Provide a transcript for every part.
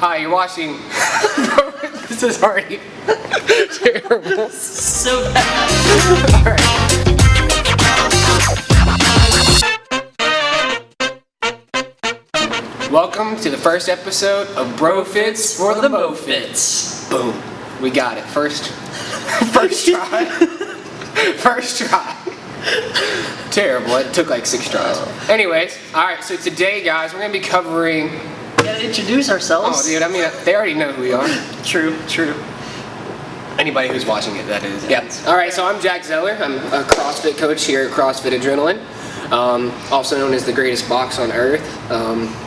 Hi, you're watching. This is already terrible. So bad. All right. Welcome to the first episode of BroFits for the Mofits. Boom. We got it. First try. First try. Terrible. It took like 6 tries. Anyways, alright, so today, guys, we're going to be covering... We gotta introduce ourselves. Oh, dude, I mean, they already know who we are. True. Anybody who's watching it, that is. Yeah. Alright, so I'm Jack Zeller. I'm a CrossFit coach here at CrossFit Adrenaline. Also known as the greatest box on earth.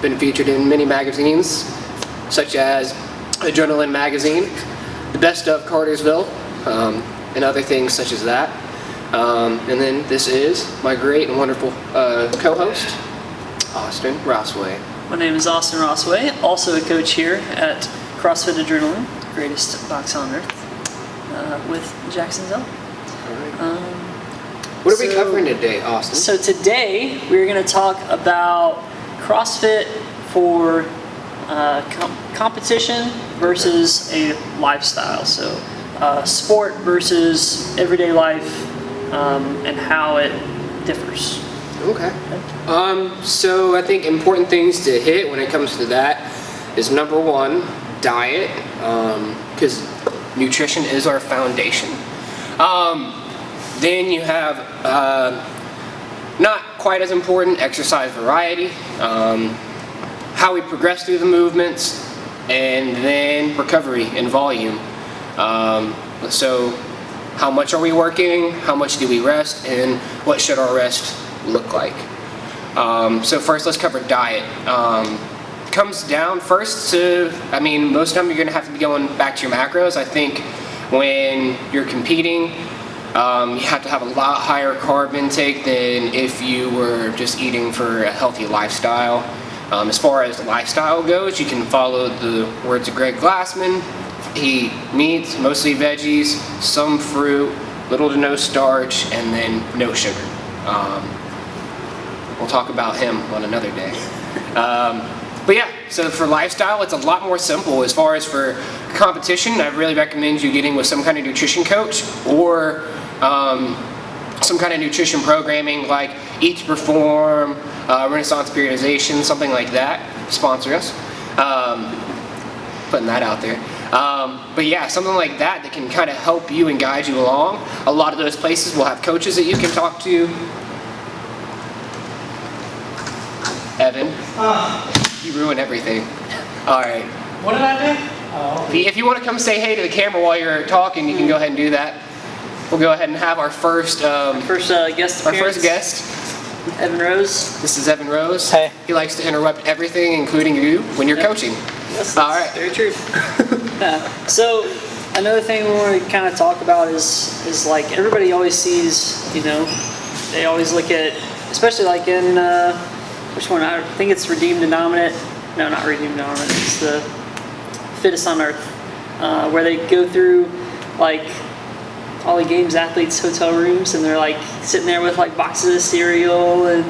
Been featured in many magazines, such as Adrenaline Magazine, The Best of Cartersville, and other things such as that. And then this is my great and wonderful co-host, Austin Rossway. My name is Austin Rossway, also a coach here at CrossFit Adrenaline, greatest box on earth, with Jackson Zeller. What are we covering today, Austin? So today we're going to talk about CrossFit for competition versus a lifestyle. So sport versus everyday life and how it differs. Okay. So I think important things to hit when it comes to that is number one, diet, because nutrition is our foundation. Then you have, not quite as important, exercise variety, how we progress through the movements, and then recovery and volume. So how much are we working, how much do we rest, and what should our rest look like? So first let's cover diet. Comes down first to, most of the time you're going to have to be going back to your macros. I think when you're competing, you have to have a lot higher carb intake than if you were just eating for a healthy lifestyle. As far as the lifestyle goes, you can follow the words of Greg Glassman. Eat meats, mostly veggies, some fruit, little to no starch, and then no sugar. We'll talk about him on another day. But yeah, so for lifestyle, it's a lot more simple. As far as for competition, I really recommend you getting with some kind of nutrition coach or some kind of nutrition programming like Eat to Perform, Renaissance Periodization, something like that. Sponsor us. Putting that out there. But yeah, something like that can kind of help you and guide you along. A lot of those places will have coaches that you can talk to. Evan, you ruined everything. All right. What did I do? If you want to come say hey to the camera while you're talking, you can go ahead and do that. We'll go ahead and have our first guest appearance. Our first guest. Evan Rose. This is Evan Rose. Hey. He likes to interrupt everything, including you, when you're coaching. Yes, all right. Very true. Yeah. So another thing we want to kind of talk about is like everybody always sees, they always look at, especially like in which one? I think it's Redeemed and Dominant. No, not Redeemed and Dominant. It's the Fittest on Earth, where they go through like all the games athletes' hotel rooms, and they're like sitting there with like boxes of cereal and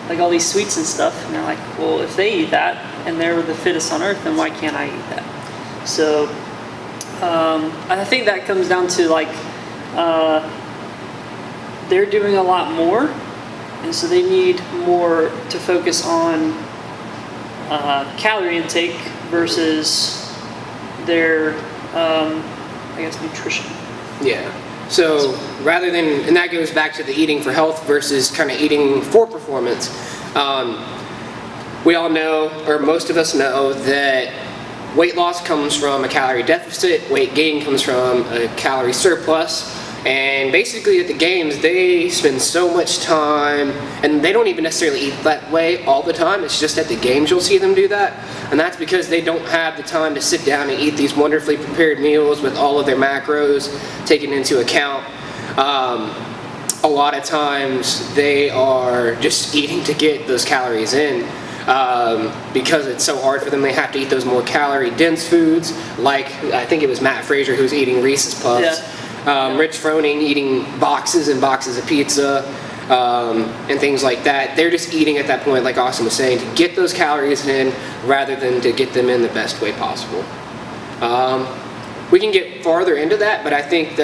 like all these sweets and stuff, and they're like, well, if they eat that and they're the fittest on earth, then why can't I eat that? So I think that comes down to like they're doing a lot more, and so they need more to focus on calorie intake versus their nutrition. Yeah. So rather than, and that goes back to the eating for health versus kind of eating for performance. We all know, or most of us know, that weight loss comes from a calorie deficit, weight gain comes from a calorie surplus, and basically at the games they spend so much time, and they don't even necessarily eat that way all the time. It's just at the games you'll see them do that, and that's because they don't have the time to sit down and eat these wonderfully prepared meals with all of their macros taken into account. A lot of times they are just eating to get those calories in. Because it's so hard for them, they have to eat those more calorie dense foods, like I think it was Matt Frazier who's eating Reese's Puffs. Yeah. Rich Froning eating boxes and boxes of pizza. and things like that. They're just eating at that point, like Austin was saying, to get those calories in rather than to get them in the best way possible. We can get farther into that, but I think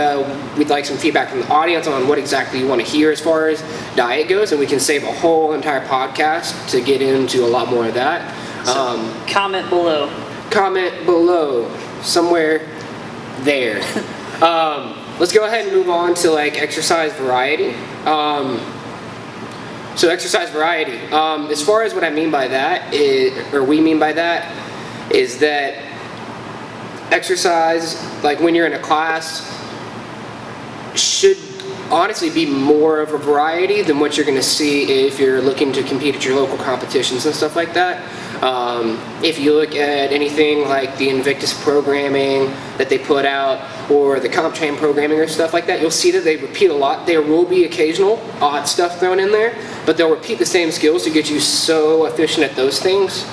we'd like some feedback from the audience on what exactly you want to hear as far as diet goes, and we can save a whole entire podcast to get into a lot more of that. So comment below. Comment below, somewhere there. Let's go ahead and move on to like exercise variety. So exercise variety. As far as what I mean by that, we mean by that, is that exercise, like when you're in a class, should honestly be more of a variety than what you're going to see if you're looking to compete at your local competitions and stuff like that. If you look at anything like the Invictus programming that they put out, or the comp train programming or stuff like that, you'll see that they repeat a lot. There will be occasional odd stuff thrown in there, but they'll repeat the same skills to get you so efficient at those things,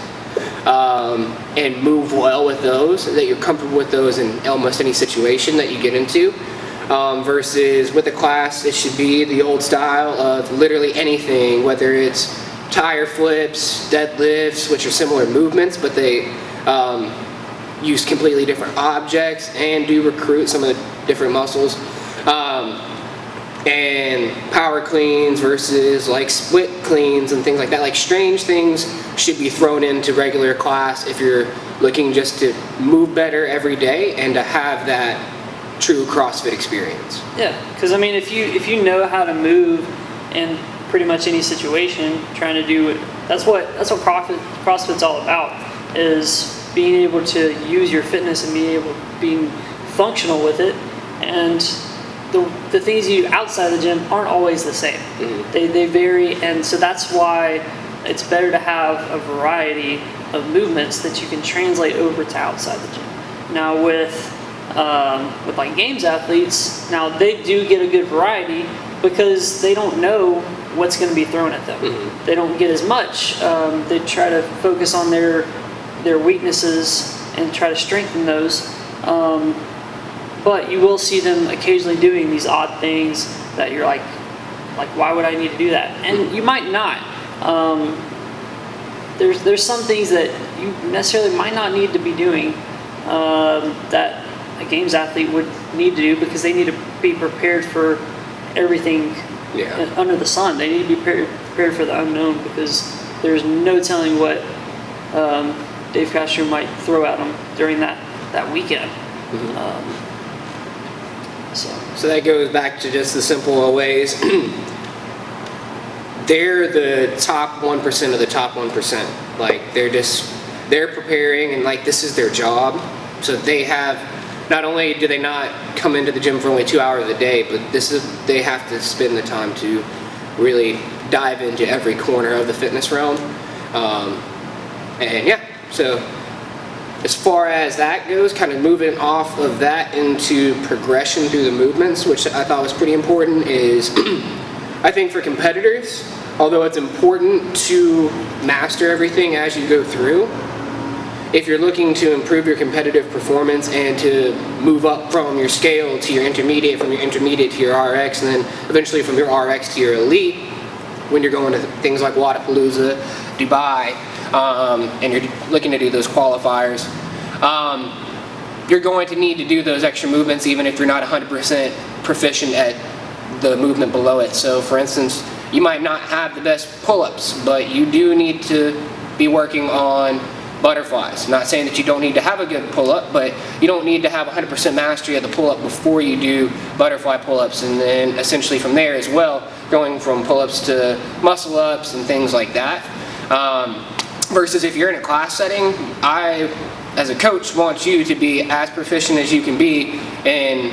and move well with those, that you're comfortable with those in almost any situation that you get into. Versus with a class, it should be the old style of literally anything, whether it's tire flips, deadlifts, which are similar movements, but they use completely different objects and do recruit some of the different muscles. And power cleans versus like split cleans and things like that. Like strange things should be thrown into regular class if you're looking just to move better every day and to have that true CrossFit experience. Yeah, because I mean, if you know how to move in pretty much any situation, trying to do it, that's what CrossFit's all about, is being able to use your fitness and being functional with it. And the things you do outside the gym aren't always the same. Mm-hmm. They vary, and so that's why it's better to have a variety of movements that you can translate over to outside the gym. Now with like games athletes, now they do get a good variety because they don't know what's going to be thrown at them. Mm-hmm. They don't get as much. They try to focus on their weaknesses and try to strengthen those. But you will see them occasionally doing these odd things that you're like why would I need to do that? And you might not. There's some things that you necessarily might not need to be doing that a games athlete would need to do, because they need to be prepared for everything under the sun. They need to be prepared for the unknown, because there's no telling what Dave Castro might throw at them during that weekend. Mm-hmm. So that goes back to just the simple ways. They're the top 1% of the top 1%. Like they're preparing, and like this is their job. So they have, not only do they not come into the gym for only 2 hours a day, but they have to spend the time to really dive into every corner of the fitness realm. And yeah, so as far as that goes, kind of moving off of that into progression through the movements, which I thought was pretty important, is I think for competitors, although it's important to master everything as you go through, if you're looking to improve your competitive performance and to move up from your scale to your intermediate, from your intermediate to your RX, and then eventually from your RX to your elite, when you're going to things like Wadapalooza, Dubai, and you're looking to do those qualifiers, you're going to need to do those extra movements even if you're not 100% proficient at the movement below it. So for instance, you might not have the best pull-ups, but you do need to be working on butterflies. Not saying that you don't need to have a good pull-up, but you don't need to have 100% mastery of the pull-up before you do butterfly pull-ups, and then essentially from there as well, going from pull-ups to muscle-ups and things like that. Versus if you're in a class setting, I, as a coach, want you to be as proficient as you can be in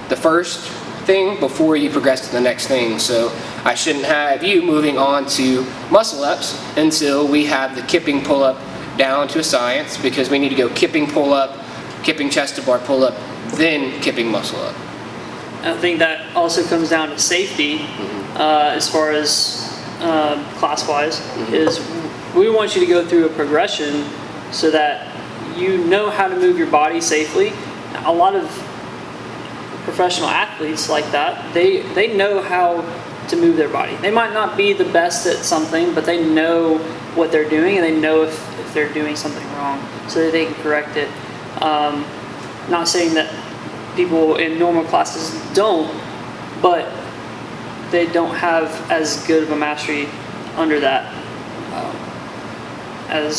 the first thing before you progress to the next thing. So I shouldn't have you moving on to muscle-ups until we have the kipping pull-up down to a science, because we need to go kipping pull-up, kipping chest-to-bar pull-up, then kipping muscle-up. I think that also comes down to safety, as far as class-wise, is we want you to go through a progression so that you know how to move your body safely. A lot of professional athletes like that, they know how to move their body. They might not be the best at something, but they know what they're doing, and they know if they're doing something wrong, so that they can correct it. Not saying that people in normal classes don't, but they don't have as good of a mastery under that as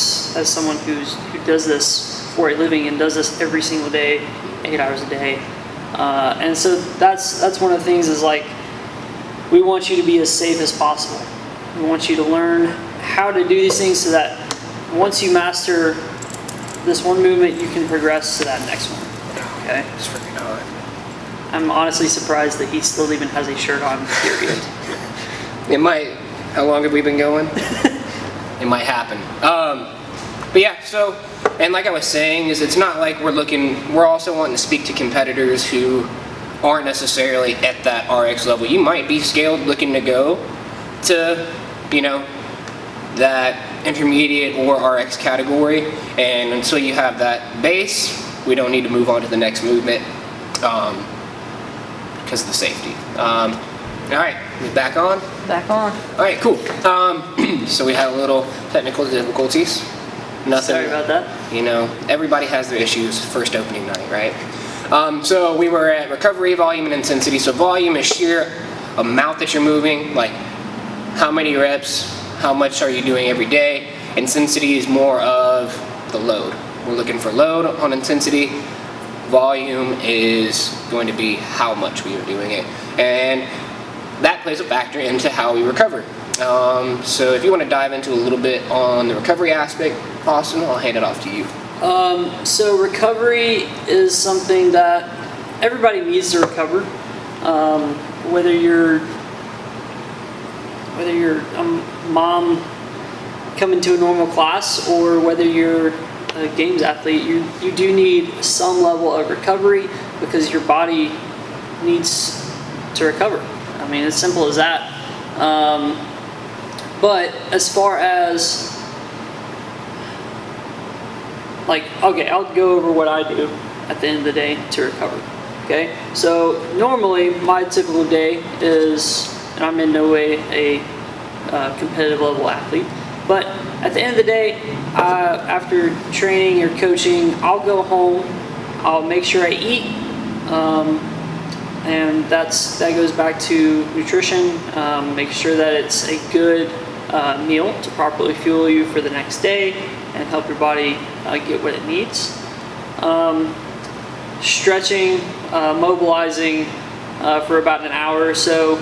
someone who does this for a living and does this every single day, 8 hours a day. And so that's one of the things is like, we want you to be as safe as possible. We want you to learn how to do these things so that once you master this one movement, you can progress to that next one. Okay? It's freaking hot. I'm honestly surprised that he still even has a shirt on, period. It might. How long have we been going? It might happen. But yeah, so, and like I was saying, is it's not like we're also wanting to speak to competitors who aren't necessarily at that RX level. You might be scaled looking to go to, that intermediate or RX category, and until you have that base, we don't need to move on to the next movement because of the safety. All right, we back on? Back on. All right, cool. So we had a little technical difficulties. Nothing. Sorry about that. Everybody has their issues first opening night, right? So we were at recovery, volume, and intensity. So volume is sheer amount that you're moving, like how many reps, how much are you doing every day. Intensity is more of the load. We're looking for load on intensity. Volume is going to be how much we are doing it. And that plays a factor into how we recover. So if you want to dive into a little bit on the recovery aspect, Austin, I'll hand it off to you. So recovery is something that everybody needs to recover. Whether you're a mom coming to a normal class or whether you're a games athlete, you do need some level of recovery because your body needs to recover. I mean, it's simple as that. But as far as okay, I'll go over what I do at the end of the day to recover. Okay, so normally my typical day is, and I'm in no way a competitive level athlete, but at the end of the day, after training or coaching, I'll go home, I'll make sure I eat, and that goes back to nutrition, make sure that it's a good meal to properly fuel you for the next day and help your body get what it needs. Stretching, mobilizing for about an hour or so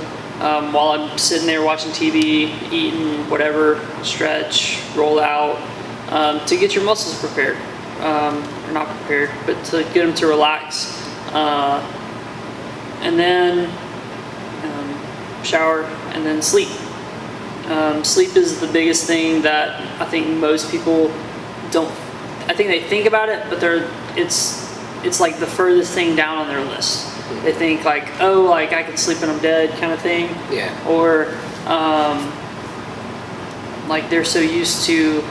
while I'm sitting there watching TV, eating whatever, stretch, roll out, to get your muscles prepared, or not prepared, but to get them to relax. And then shower and then sleep. Sleep is the biggest thing that I think most people don't. I think they think about it, but it's like the furthest thing down on their list. They think like, oh, like I can sleep when I'm dead, kind of thing. Yeah. Or like they're so used to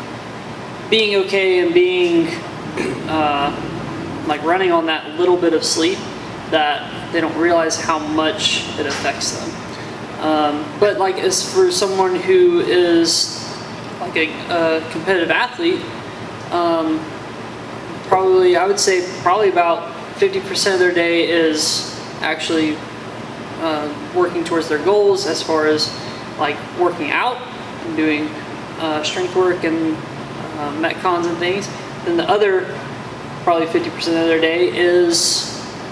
being okay and being like running on that little bit of sleep that they don't realize how much it affects them. But like as for someone who is like a competitive athlete, I would say probably about 50% of their day is actually working towards their goals as far as like working out and doing strength work and metcons and things. Then the other probably 50% of their day is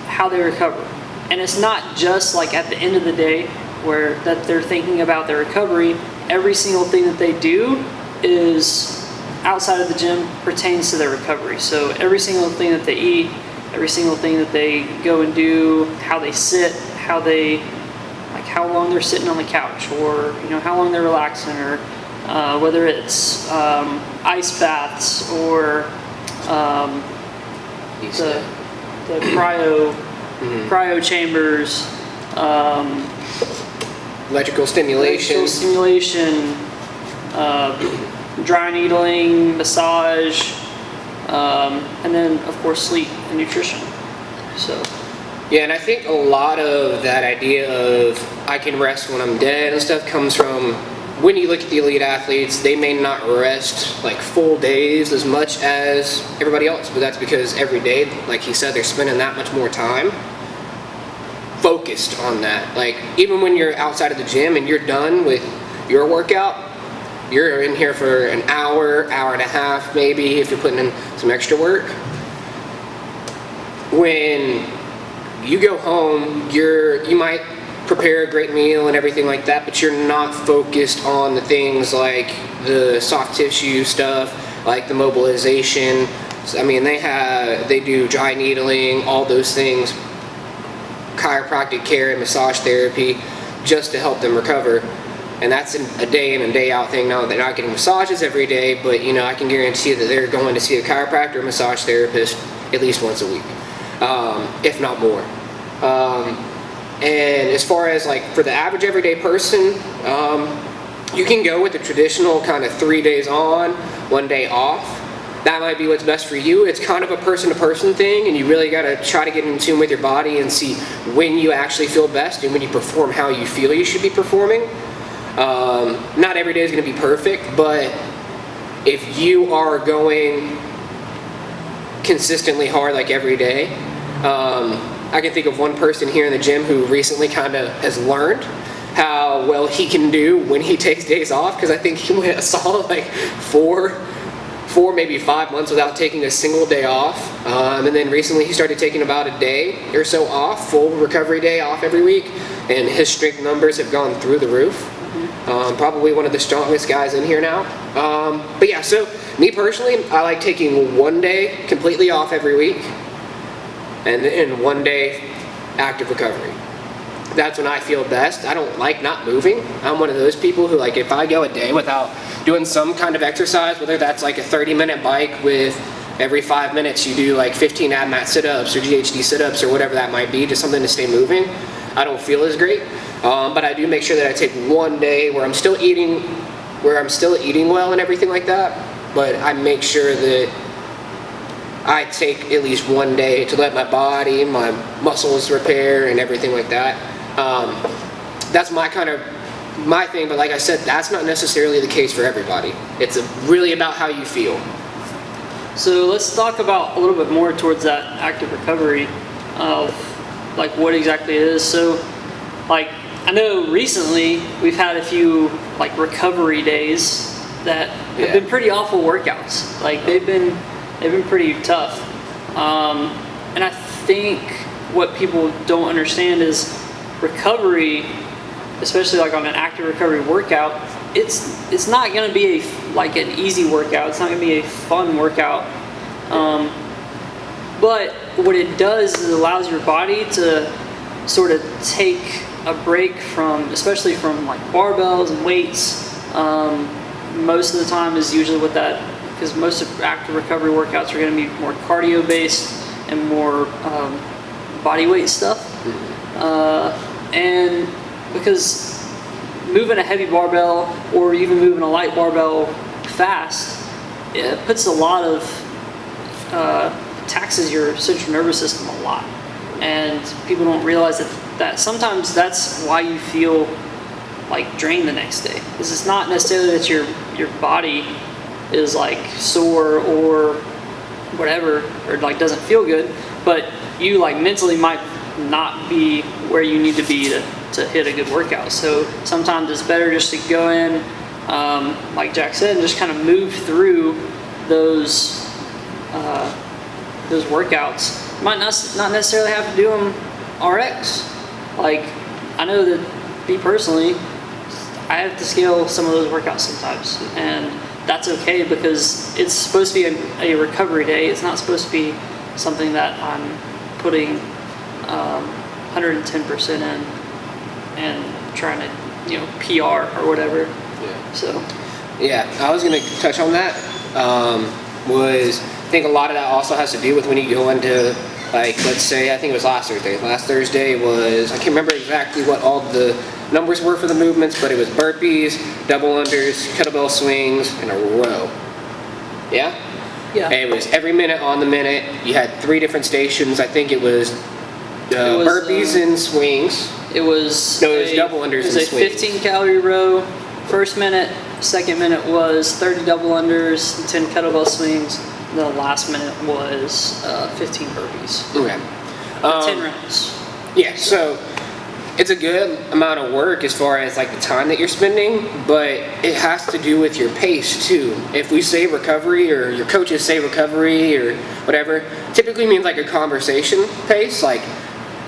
how they recover. And it's not just like at the end of the day where that they're thinking about their recovery. Every single thing that they do is outside of the gym pertains to their recovery. So every single thing that they eat, every single thing that they go and do, how they sit, how long they're sitting on the couch, or how long they're relaxing, or whether it's ice baths or the cryo chambers, electrical stimulation, dry needling, massage, and then of course sleep and nutrition. So Yeah, and I think a lot of that idea of I can rest when I'm dead and stuff comes from when you look at the elite athletes, they may not rest like full days as much as everybody else, but that's because every day, like he said, they're spending that much more time focused on that. Like even when you're outside of the gym and you're done with your workout, you're in here for an hour, hour and a half maybe if you're putting in some extra work. When you go home, you might prepare a great meal and everything like that, but you're not focused on the things like the soft tissue stuff, like the mobilization. I mean, they do dry needling, all those things, chiropractic care and massage therapy, just to help them recover. And that's a day in and day out thing. Now they're not getting massages every day, but I can guarantee that they're going to see a chiropractor or massage therapist at least once a week, if not more. And as far as like for the average everyday person, you can go with the traditional kind of 3 days on, 1 day off. That might be what's best for you. It's kind of a person-to-person thing, and you really got to try to get in tune with your body and see when you actually feel best and when you perform how you feel you should be performing. Not every day is going to be perfect, but if you are going consistently hard like every day, I can think of one person here in the gym who recently kind of has learned how well he can do when he takes days off, because I think he went a solid like four, maybe 5 months without taking a single day off. And then recently he started taking about a day or so off, full recovery day off every week, and his strength numbers have gone through the roof. Probably one of the strongest guys in here now. But yeah, so me personally, I like taking 1 day completely off every week, and then 1 day active recovery. That's when I feel best. I don't like not moving. I'm one of those people who, like, if I go a day without doing some kind of exercise, whether that's like a 30-minute bike with every 5 minutes you do like 15 ab mat sit-ups or GHD sit-ups or whatever that might be, just something to stay moving, I don't feel as great. But I do make sure that I take 1 day where I'm still eating well and everything like that, but I make sure that I take at least 1 day to let my body, my muscles repair and everything like that. That's my thing, but like I said, that's not necessarily the case for everybody. It's really about how you feel. So let's talk about a little bit more towards that active recovery of like what exactly it is. So like I know recently we've had a few like recovery days that have been pretty awful workouts. Like they've been pretty tough. And I think what people don't understand is recovery, especially like on an active recovery workout, it's not going to be like an easy workout. It's not going to be a fun workout. But what it does is it allows your body to sort of take a break from, especially from like barbells and weights. Most of the time is usually what that, because most of active recovery workouts are going to be more cardio based and more body weight stuff. And because moving a heavy barbell or even moving a light barbell fast, it puts a lot of taxes your central nervous system a lot, and people don't realize that sometimes that's why you feel like drained the next day. Because it's not necessarily that your body is like sore or whatever, or like doesn't feel good, but you like mentally might not be where you need to be to hit a good workout. So sometimes it's better just to go in, like Jack said, and just kind of move through those workouts. You might not necessarily have to do them RX. Like I know that me personally, I have to scale some of those workouts sometimes, and that's okay because it's supposed to be a recovery day. It's not supposed to be something that I'm putting 110% in and trying to PR or whatever. Yeah. So. Yeah, I was going to touch on that. I think a lot of that also has to do with when you go into, like, let's say, I think it was last Thursday. Last Thursday was, I can't remember exactly what all the numbers were for the movements, but it was burpees, double unders, kettlebell swings, and a row. Yeah? Yeah. And it was every minute on the minute. You had 3 different stations. I think it was was, burpees and swings. It was No, it was double unders It was and a swings. 15-calorie row. First minute, second minute was 30 double unders, 10 kettlebell swings. The last minute was 15 burpees. Okay. 10 rounds. Yeah, so it's a good amount of work as far as like the time that you're spending, but it has to do with your pace too. If we say recovery, or your coaches say recovery or whatever, typically means like a conversation pace. Like,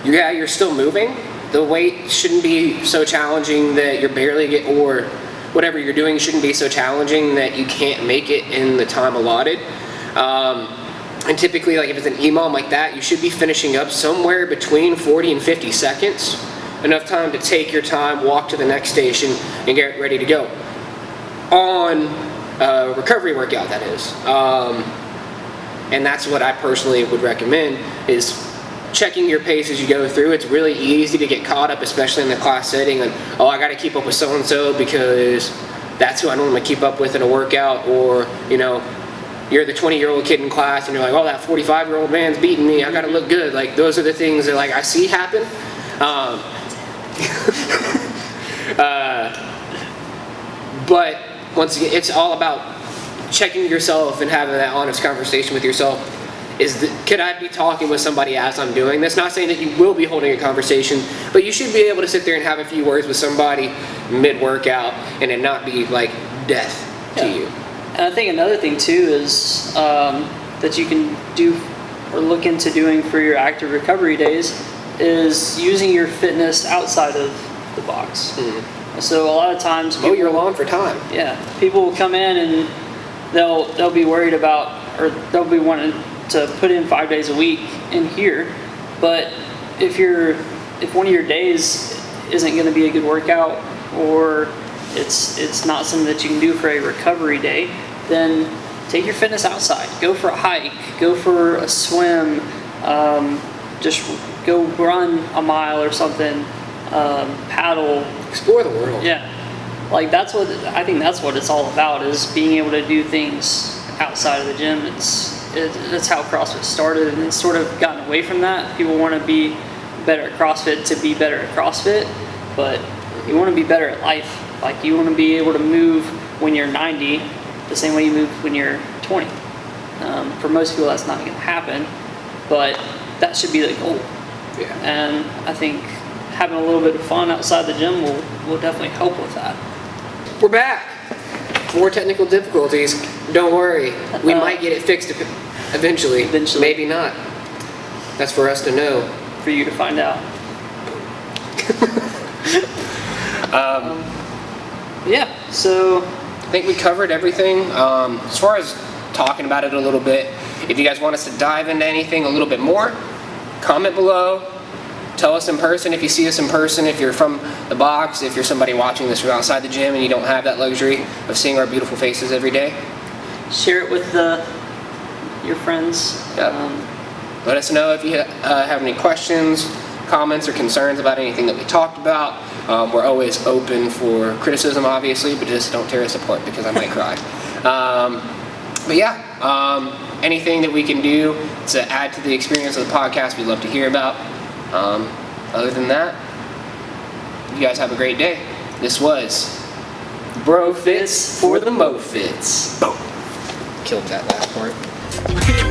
yeah, you're still moving. The weight shouldn't be so challenging that you're barely or whatever you're doing shouldn't be so challenging that you can't make it in the time allotted. And typically, like if it's an EMOM like that, you should be finishing up somewhere between 40 and 50 seconds. Enough time to take your time, walk to the next station, and get ready to go. On a recovery workout, that is. And that's what I personally would recommend, is checking your pace as you go through. It's really easy to get caught up, especially in the class setting, and oh, I got to keep up with so-and-so because that's who I normally keep up with in a workout. Or, you know, you're the 20-year-old kid in class and you're like, oh, that 45-year-old man's beating me, I got to look good. Like, those are the things that like I see happen. But once again, it's all about checking yourself and having that honest conversation with yourself. Could I be talking with somebody as I'm doing this? Not saying that you will be holding a conversation, but you should be able to sit there and have a few words with somebody mid-workout and it not be like death to you. And I think another thing too is that you can do or look into doing for your active recovery days is using your fitness outside of the box. Mm-hmm. So a lot of times mow your lawn for time. Yeah, people will come in and they'll be worried about, or they'll be wanting to put in 5 days a week in here, but if one of your days isn't going to be a good workout, or it's not something that you can do for a recovery day, then take your fitness outside. Go for a hike, go for a swim, just go run a mile or something, paddle. Explore the world. Yeah, like I think that's what it's all about, is being able to do things outside of the gym. That's how CrossFit started, and it's sort of gotten away from that. People want to be better at CrossFit to be better at CrossFit, but you want to be better at life. Like, you want to be able to move when you're 90 the same way you move when you're 20. For most people that's not going to happen, but that should be the goal. Yeah. And I think having a little bit of fun outside the gym will definitely help with that. We're back. More technical difficulties. Don't worry. We might get it fixed eventually. Maybe not. That's for us to know. For you to find out. Yeah, so I think we covered everything. As far as talking about it a little bit, if you guys want us to dive into anything a little bit more, comment below. Tell us in person if you see us in person, if you're from the box, if you're somebody watching this from outside the gym and you don't have that luxury of seeing our beautiful faces every day. share it with your friends. Yep. Let us know if you have any questions, comments, or concerns about anything that we talked about. We're always open for criticism, obviously, but just don't tear us apart because I might cry. But yeah, anything that we can do to add to the experience of the podcast, we'd love to hear about. Other than that, you guys have a great day. This was BroFits for the Mofits. Boom. Killed that last part.